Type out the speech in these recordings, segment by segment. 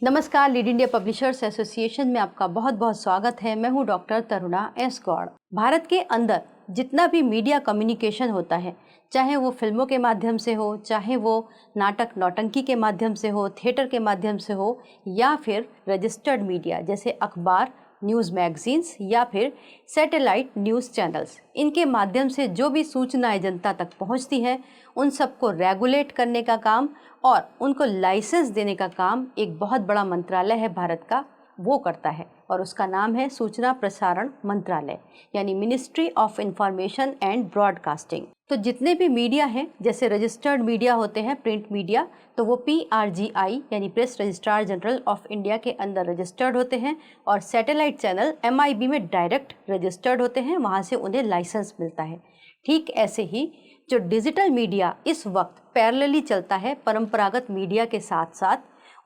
नमस्कार, lead India publishers association में आपका बहुत बहुत स्वागत है। मैं हूं डॉक्टर तरुणा एस गौड़। भारत के अंदर जितना भी मीडिया कम्युनिकेशन होता है, चाहे वो फिल्मों के माध्यम से हो, चाहे वो नाटक नौटंकी के माध्यम से हो, थिएटर के माध्यम से हो, या फिर रजिस्टर्ड मीडिया जैसे अखबार, न्यूज़ मैगजीन्स या फिर सैटेलाइट न्यूज़ चैनल्स, इनके माध्यम से जो भी सूचनाएं जनता तक पहुंचती है, उन सबको रेगुलेट करने का काम और उनको लाइसेंस देने का काम एक बहुत बड़ा मंत्रालय है भारत का, वो करता है और उसका नाम है सूचना प्रसारण मंत्रालय, यानी ministry of information and broadcasting. तो जितने भी मीडिया हैं, जैसे रजिस्टर्ड मीडिया होते हैं, प्रिंट मीडिया, तो वो PRGI यानी press registrar general of India के अंदर रजिस्टर्ड होते हैं, और सैटेलाइट चैनल MIB में डायरेक्ट रजिस्टर्ड होते हैं, वहाँ से उन्हें लाइसेंस मिलता है। ठीक ऐसे ही जो डिजिटल मीडिया इस वक्त पैरेलली चलता है परंपरागत मीडिया के साथ साथ,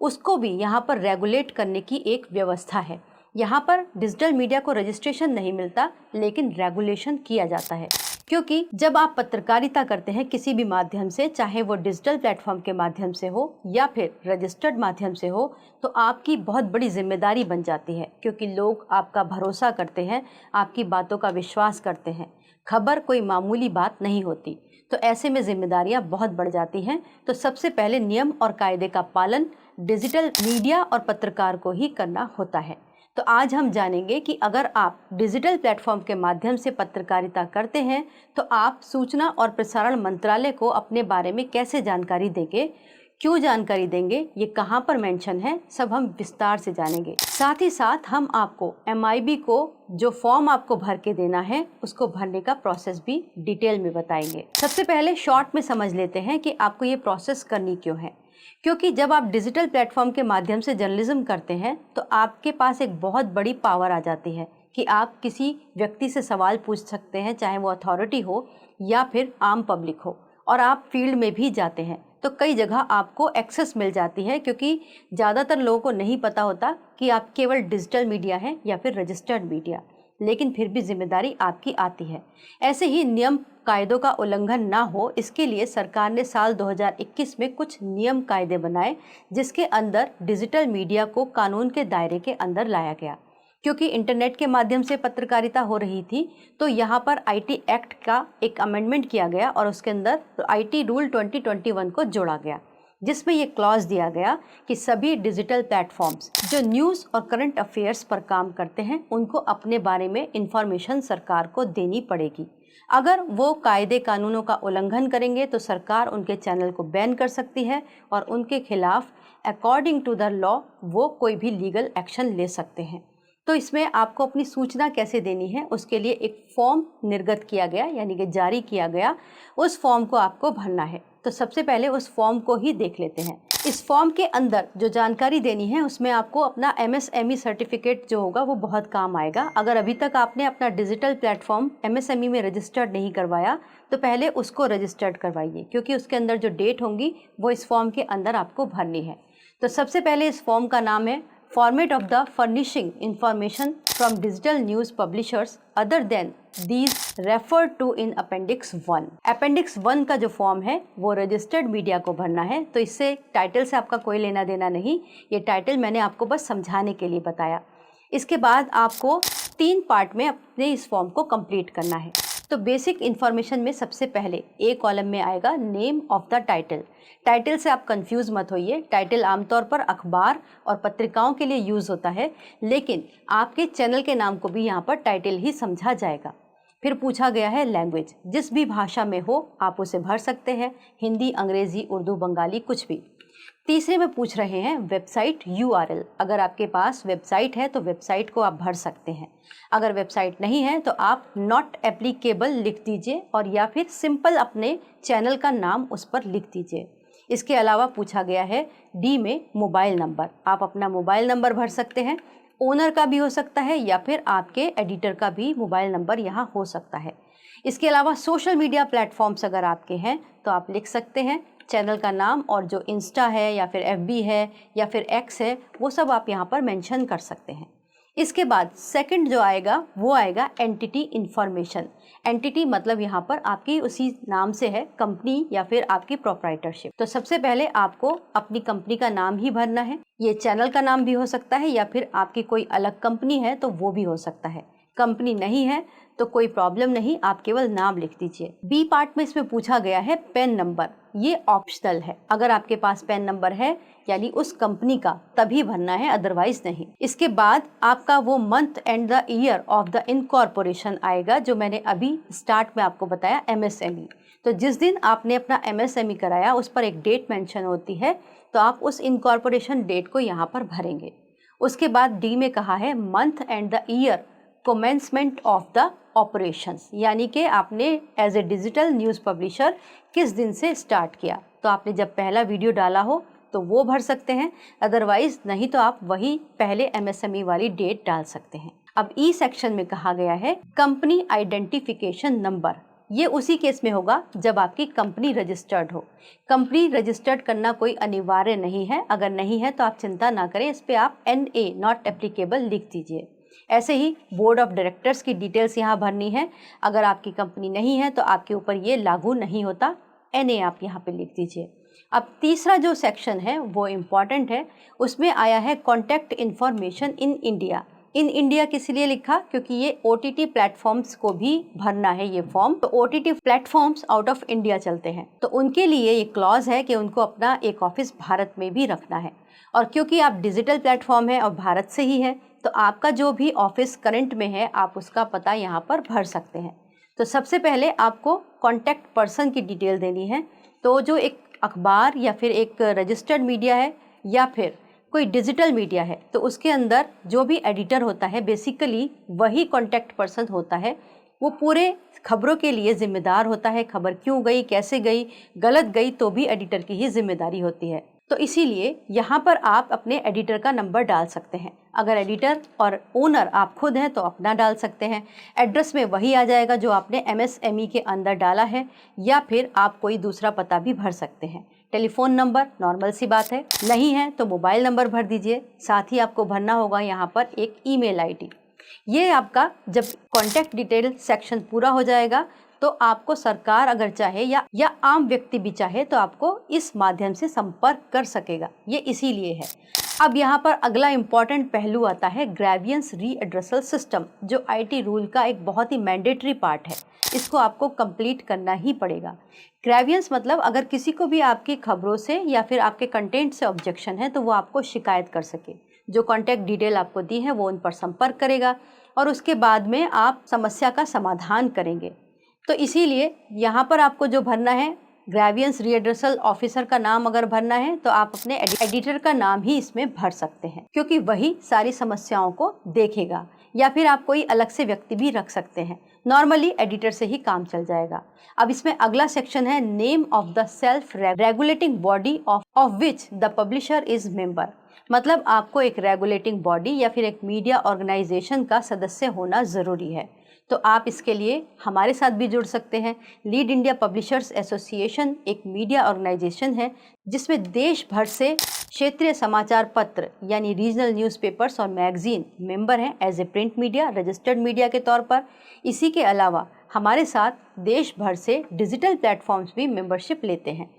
उसको भी यहाँ पर रेगुलेट करने की एक व्यवस्था है। यहाँ पर डिजिटल मीडिया को रजिस्ट्रेशन नहीं मिलता, लेकिन रेगुलेशन किया जाता है, क्योंकि जब आप पत्रकारिता करते हैं किसी भी माध्यम से, चाहे वो डिजिटल प्लेटफॉर्म के माध्यम से हो या फिर रजिस्टर्ड माध्यम से हो, तो आपकी बहुत बड़ी जिम्मेदारी बन जाती है, क्योंकि लोग आपका भरोसा करते हैं, आपकी बातों का विश्वास करते हैं। खबर कोई मामूली बात नहीं होती, तो ऐसे में जिम्मेदारियां बहुत बढ़ जाती हैं। तो सबसे पहले नियम और कायदे का पालन डिजिटल मीडिया और पत्रकार को ही करना होता है। तो आज हम जानेंगे कि अगर आप डिजिटल प्लेटफॉर्म के माध्यम से पत्रकारिता करते हैं, तो आप सूचना और प्रसारण मंत्रालय को अपने बारे में कैसे जानकारी देंगे, क्यों जानकारी देंगे, ये कहाँ पर मेंशन है, सब हम विस्तार से जानेंगे। साथ ही साथ हम आपको MIB को जो फॉर्म आपको भर के देना है, उसको भरने का प्रोसेस भी डिटेल में बताएंगे। सबसे पहले शॉर्ट में समझ लेते हैं कि आपको ये प्रोसेस करनी क्यों है। क्योंकि जब आप डिजिटल प्लेटफॉर्म के माध्यम से जर्नलिज्म करते हैं, तो आपके पास एक बहुत बड़ी पावर आ जाती है कि आप किसी व्यक्ति से सवाल पूछ सकते हैं, चाहे वो अथॉरिटी हो या फिर आम पब्लिक हो, और आप फील्ड में भी जाते हैं तो कई जगह आपको एक्सेस मिल जाती है, क्योंकि ज़्यादातर लोगों को नहीं पता होता कि आप केवल डिजिटल मीडिया हैं या फिर रजिस्टर्ड मीडिया, लेकिन फिर भी जिम्मेदारी आपकी आती है। ऐसे ही नियम कायदों का उल्लंघन ना हो, इसके लिए सरकार ने साल 2021 में कुछ नियम कायदे बनाए, जिसके अंदर डिजिटल मीडिया को कानून के दायरे के अंदर लाया गया। क्योंकि इंटरनेट के माध्यम से पत्रकारिता हो रही थी, तो यहाँ पर IT एक्ट का एक अमेंडमेंट किया गया और उसके अंदर IT रूल 2021 को जोड़ा गया, जिसमें ये क्लॉज दिया गया कि सभी डिजिटल प्लेटफॉर्म्स जो न्यूज़ और करंट अफेयर्स पर काम करते हैं, उनको अपने बारे में इंफॉर्मेशन सरकार को देनी पड़ेगी। अगर वो कायदे कानूनों का उल्लंघन करेंगे तो सरकार उनके चैनल को बैन कर सकती है और उनके खिलाफ अकॉर्डिंग टू द लॉ वो कोई भी लीगल एक्शन ले सकते हैं। तो इसमें आपको अपनी सूचना कैसे देनी है, उसके लिए एक फॉर्म निर्गत किया गया, यानी कि जारी किया गया। उस फॉर्म को आपको भरना है। तो सबसे पहले उस फॉर्म को ही देख लेते हैं। इस फॉर्म के अंदर जो जानकारी देनी है, उसमें आपको अपना MSME सर्टिफिकेट जो होगा वो बहुत काम आएगा। अगर अभी तक आपने अपना डिजिटल प्लेटफॉर्म MSME में रजिस्टर्ड नहीं करवाया, तो पहले उसको रजिस्टर्ड करवाइए, क्योंकि उसके अंदर जो डेट होंगी वो इस फॉर्म के अंदर आपको भरनी है। तो सबसे पहले इस फॉर्म का नाम है Format of the furnishing information from digital news publishers other than these referred to in Appendix 1। Appendix 1 का जो फॉर्म है वो रजिस्टर्ड मीडिया को भरना है। तो इससे टाइटल से आपका कोई लेना देना नहीं, ये टाइटल मैंने आपको बस समझाने के लिए बताया। इसके बाद आपको 3 पार्ट में अपने इस फॉर्म को कंप्लीट करना है। तो बेसिक इन्फॉर्मेशन में सबसे पहले A कॉलम में आएगा name of the title. Title से आप कंफ्यूज मत होइए। टाइटल आमतौर पर अखबार और पत्रिकाओं के लिए यूज़ होता है, लेकिन आपके चैनल के नाम को भी यहाँ पर टाइटल ही समझा जाएगा। फिर पूछा गया है लैंग्वेज, जिस भी भाषा में हो आप उसे भर सकते हैं, हिंदी, अंग्रेज़ी, उर्दू, बंगाली, कुछ भी। तीसरे में पूछ रहे हैं वेबसाइट URL। अगर आपके पास वेबसाइट है तो वेबसाइट को आप भर सकते हैं। अगर वेबसाइट नहीं है तो आप नॉट एप्लीकेबल लिख दीजिए, और या फिर सिंपल अपने चैनल का नाम उस पर लिख दीजिए। इसके अलावा पूछा गया है D में मोबाइल नंबर। आप अपना मोबाइल नंबर भर सकते हैं, ओनर का भी हो सकता है या फिर आपके एडिटर का भी मोबाइल नंबर यहाँ हो सकता है। इसके अलावा सोशल मीडिया प्लेटफॉर्म्स अगर आपके हैं तो आप लिख सकते हैं चैनल का नाम, और जो इंस्टा है या फिर FB है या फिर X है, वो सब आप यहाँ पर मेंशन कर सकते हैं। इसके बाद सेकंड जो आएगा वो आएगा एंटिटी इंफॉर्मेशन। एंटिटी मतलब यहाँ पर आपकी उसी नाम से है कंपनी या फिर आपकी प्रोप्राइटरशिप। तो सबसे पहले आपको अपनी कंपनी का नाम ही भरना है। ये चैनल का नाम भी हो सकता है या फिर आपकी कोई अलग कंपनी है तो वो भी हो सकता है। कंपनी नहीं है तो कोई प्रॉब्लम नहीं, आप केवल नाम लिख दीजिए। बी पार्ट में इसमें पूछा गया है पैन नंबर, ये ऑप्शनल है। अगर आपके पास पैन नंबर है यानी उस कंपनी का तभी भरना है, अदरवाइज नहीं। इसके बाद आपका वो month and the year of the incorporation आएगा, जो मैंने अभी स्टार्ट में आपको बताया MSME। तो जिस दिन आपने अपना MSME कराया उस पर एक डेट मेंशन होती है, तो आप उस इनकॉर्पोरेशन डेट को यहाँ पर भरेंगे। उसके बाद डी में कहा है month and the year commencement of the operations, यानी कि आपने as a digital news publisher किस दिन से स्टार्ट किया। तो आपने जब पहला वीडियो डाला हो तो वो भर सकते हैं, अदरवाइज नहीं तो आप वही पहले MSME वाली डेट डाल सकते हैं। अब ई सेक्शन में कहा गया है कंपनी आइडेंटिफिकेशन नंबर। ये उसी केस में होगा जब आपकी कंपनी रजिस्टर्ड हो। कंपनी रजिस्टर्ड करना कोई अनिवार्य नहीं है, अगर नहीं है तो आप चिंता ना करें, इस पर आप NA नॉट एप्लीकेबल लिख दीजिए। ऐसे ही बोर्ड ऑफ डायरेक्टर्स की डिटेल्स यहाँ भरनी है। अगर आपकी कंपनी नहीं है तो आपके ऊपर ये लागू नहीं होता, NA आप यहाँ पे लिख दीजिए। अब तीसरा जो सेक्शन है वो इम्पॉर्टेंट है, उसमें आया है contact information in India. In India किस लिए लिखा, क्योंकि ये OTT प्लेटफॉर्म्स को भी भरना है ये फॉर्म। तो OTT platforms out of India चलते हैं, तो उनके लिए ये क्लॉज है कि उनको अपना एक ऑफिस भारत में भी रखना है। और क्योंकि आप डिजिटल प्लेटफॉर्म है और भारत से ही है, तो आपका जो भी ऑफिस करंट में है आप उसका पता यहाँ पर भर सकते हैं। तो सबसे पहले आपको कॉन्टैक्ट पर्सन की डिटेल देनी है। तो जो एक अखबार या फिर एक रजिस्टर्ड मीडिया है या फिर कोई डिजिटल मीडिया है, तो उसके अंदर जो भी एडिटर होता है बेसिकली वही कॉन्टैक्ट पर्सन होता है। वो पूरे खबरों के लिए जिम्मेदार होता है। खबर क्यों गई, कैसे गई, गलत गई तो भी एडिटर की ही जिम्मेदारी होती है। तो इसीलिए यहाँ पर आप अपने एडिटर का नंबर डाल सकते हैं। अगर एडिटर और ओनर आप खुद हैं तो अपना डाल सकते हैं। एड्रेस में वही आ जाएगा जो आपने MSME के अंदर डाला है, या फिर आप कोई दूसरा पता भी भर सकते हैं। टेलीफोन नंबर नॉर्मल सी बात है, नहीं है तो मोबाइल नंबर भर दीजिए। साथ ही आपको भरना होगा यहाँ पर एक ईमेल ID। ये आपका जब कॉन्टैक्ट डिटेल सेक्शन पूरा हो जाएगा तो आपको सरकार अगर चाहे या आम व्यक्ति भी चाहे तो आपको इस माध्यम से संपर्क कर सकेगा, ये इसीलिए है। अब यहाँ पर अगला इम्पॉर्टेंट पहलू आता है ग्रेवियंस रीएड्रेसल सिस्टम, जो IT रूल का एक बहुत ही मैंडेटरी पार्ट है। इसको आपको कंप्लीट करना ही पड़ेगा। ग्रेवियंस मतलब अगर किसी को भी आपकी खबरों से या फिर आपके कंटेंट से ऑब्जेक्शन है तो वो आपको शिकायत कर सके। जो कॉन्टैक्ट डिटेल आपको दी है वो उन पर संपर्क करेगा और उसके बाद में आप समस्या का समाधान करेंगे। तो इसीलिए यहाँ पर आपको जो भरना है ग्रेवियंस रीएड्रेसल ऑफिसर का नाम अगर भरना है तो आप अपने एडिटर का नाम ही इसमें भर सकते हैं, क्योंकि वही सारी समस्याओं को देखेगा। या फिर आप कोई अलग से व्यक्ति भी रख सकते हैं, नॉर्मली एडिटर से ही काम चल जाएगा। अब इसमें अगला सेक्शन है name of the self regulating body of which the publisher is member. मतलब आपको एक रेगुलेटिंग बॉडी या फिर एक मीडिया ऑर्गेनाइजेशन का सदस्य होना ज़रूरी है। तो आप इसके लिए हमारे साथ भी जुड़ सकते हैं। लीड इंडिया पब्लिशर्स एसोसिएशन एक मीडिया ऑर्गेनाइजेशन है जिसमें देश भर से क्षेत्रीय समाचार पत्र यानी रीजनल न्यूज़पेपर्स और मैगजीन मेंबर हैं as a print media, registered media के तौर पर। इसी के अलावा हमारे साथ देश भर से डिजिटल प्लेटफॉर्म्स भी मेंबरशिप लेते हैं।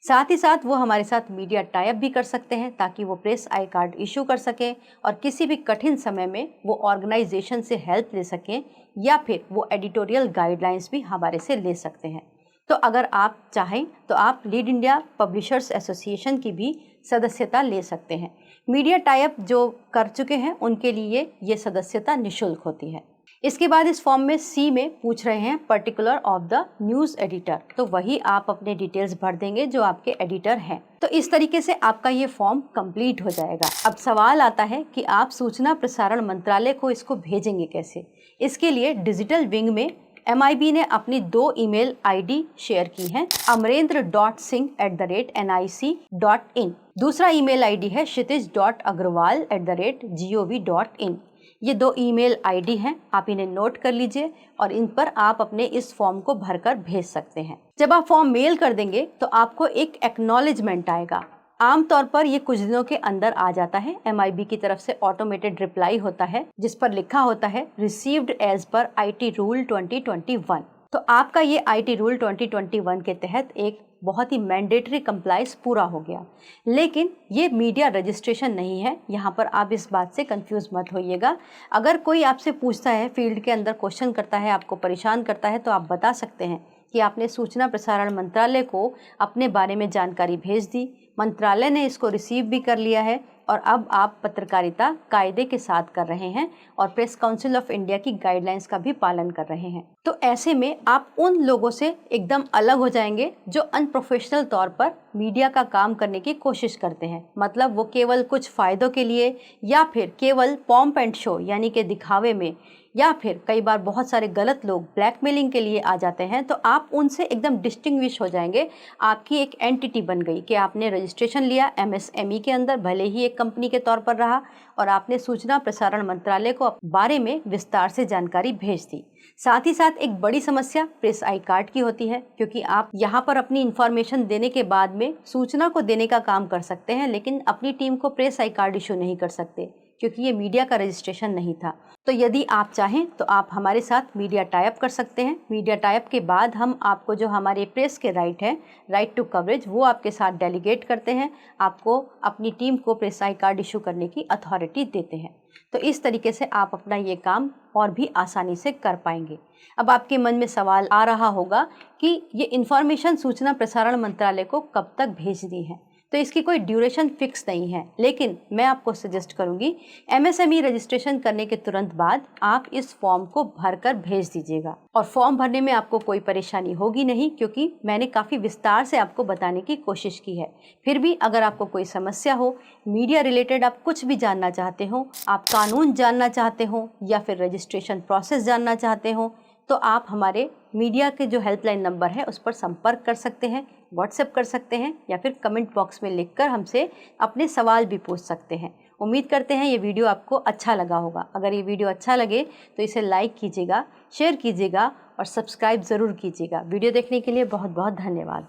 साथ ही साथ वो हमारे साथ मीडिया टाई अप भी कर सकते हैं ताकि वो प्रेस आई कार्ड इशू कर सकें और किसी भी कठिन समय में वो ऑर्गेनाइजेशन से हेल्प ले सकें, या फिर वो एडिटोरियल गाइडलाइंस भी हमारे से ले सकते हैं। तो अगर आप चाहें तो आप लीड इंडिया पब्लिशर्स एसोसिएशन की भी सदस्यता ले सकते हैं। मीडिया टाई अप जो कर चुके हैं उनके लिए ये सदस्यता निःशुल्क होती है। इसके बाद इस फॉर्म में सी में पूछ रहे हैं particular of the news editor, तो वही आप अपने डिटेल्स भर देंगे जो आपके एडिटर हैं। तो इस तरीके से आपका ये फॉर्म कंप्लीट हो जाएगा। अब सवाल आता है कि आप सूचना प्रसारण मंत्रालय को इसको भेजेंगे कैसे। इसके लिए डिजिटल विंग में MIB ने अपनी 2 ईमेल ID शेयर की हैं, amrendra.singh@nic.in। दूसरा ईमेल ID है क्षितिज.agrawal@gov.in। ये 2 ईमेल ID हैं, आप इन्हें नोट कर लीजिए और इन पर आप अपने इस फॉर्म को भरकर भेज सकते हैं। जब आप फॉर्म मेल कर देंगे तो आपको एक एक्नॉलेजमेंट आएगा। आमतौर पर ये कुछ दिनों के अंदर आ जाता है। MIB की तरफ से ऑटोमेटेड रिप्लाई होता है जिस पर लिखा होता है रिसीव्ड एज पर IT रूल 2021। तो आपका ये IT रूल 2021 के तहत एक बहुत ही मैंडेटरी कंप्लाइंस पूरा हो गया। लेकिन ये मीडिया रजिस्ट्रेशन नहीं है, यहाँ पर आप इस बात से कंफ्यूज मत होइएगा। अगर कोई आपसे पूछता है, फील्ड के अंदर क्वेश्चन करता है, आपको परेशान करता है, तो आप बता सकते हैं कि आपने सूचना प्रसारण मंत्रालय को अपने बारे में जानकारी भेज दी, मंत्रालय ने इसको रिसीव भी कर लिया है और अब आप पत्रकारिता कायदे के साथ कर रहे हैं और प्रेस काउंसिल ऑफ इंडिया की गाइडलाइंस का भी पालन कर रहे हैं। तो ऐसे में आप उन लोगों से एकदम अलग हो जाएंगे जो अनप्रोफेशनल तौर पर मीडिया का काम करने की कोशिश करते हैं। मतलब वो केवल कुछ फ़ायदों के लिए या फिर केवल पॉम्प एंड शो यानी कि दिखावे में, या फिर कई बार बहुत सारे गलत लोग ब्लैकमेलिंग के लिए आ जाते हैं। तो आप उनसे एकदम डिस्टिंग्विश हो जाएंगे। आपकी एक एंटिटी बन गई कि आपने रजिस्ट्रेशन लिया MSME के अंदर, भले ही एक कंपनी के तौर पर रहा, और आपने सूचना प्रसारण मंत्रालय को बारे में विस्तार से जानकारी भेज दी। साथ ही साथ एक बड़ी समस्या प्रेस आई कार्ड की होती है, क्योंकि आप यहाँ पर अपनी इंफॉर्मेशन देने के बाद में सूचना को देने का काम कर सकते हैं, लेकिन अपनी टीम को प्रेस आई कार्ड इशू नहीं कर सकते क्योंकि ये मीडिया का रजिस्ट्रेशन नहीं था। तो यदि आप चाहें तो आप हमारे साथ मीडिया टाइप कर सकते हैं। मीडिया टाइप के बाद हम आपको जो हमारे प्रेस के राइट है, राइट टू कवरेज, वो आपके साथ डेलीगेट करते हैं, आपको अपनी टीम को प्रेस आई कार्ड इशू करने की अथॉरिटी देते हैं। तो इस तरीके से आप अपना ये काम और भी आसानी से कर पाएंगे। अब आपके मन में सवाल आ रहा होगा कि ये इन्फॉर्मेशन सूचना प्रसारण मंत्रालय को कब तक भेजनी है। तो इसकी कोई ड्यूरेशन फिक्स नहीं है, लेकिन मैं आपको सजेस्ट करूंगी MSME रजिस्ट्रेशन करने के तुरंत बाद आप इस फॉर्म को भरकर भेज दीजिएगा। और फॉर्म भरने में आपको कोई परेशानी होगी नहीं, क्योंकि मैंने काफ़ी विस्तार से आपको बताने की कोशिश की है। फिर भी अगर आपको कोई समस्या हो, मीडिया रिलेटेड आप कुछ भी जानना चाहते हो, आप कानून जानना चाहते हो या फिर रजिस्ट्रेशन प्रोसेस जानना चाहते हो, तो आप हमारे मीडिया के जो हेल्पलाइन नंबर है उस पर संपर्क कर सकते हैं, व्हाट्सएप कर सकते हैं, या फिर कमेंट बॉक्स में लिखकर हमसे अपने सवाल भी पूछ सकते हैं। उम्मीद करते हैं ये वीडियो आपको अच्छा लगा होगा। अगर ये वीडियो अच्छा लगे तो इसे लाइक कीजिएगा, शेयर कीजिएगा और सब्सक्राइब ज़रूर कीजिएगा। वीडियो देखने के लिए बहुत बहुत धन्यवाद।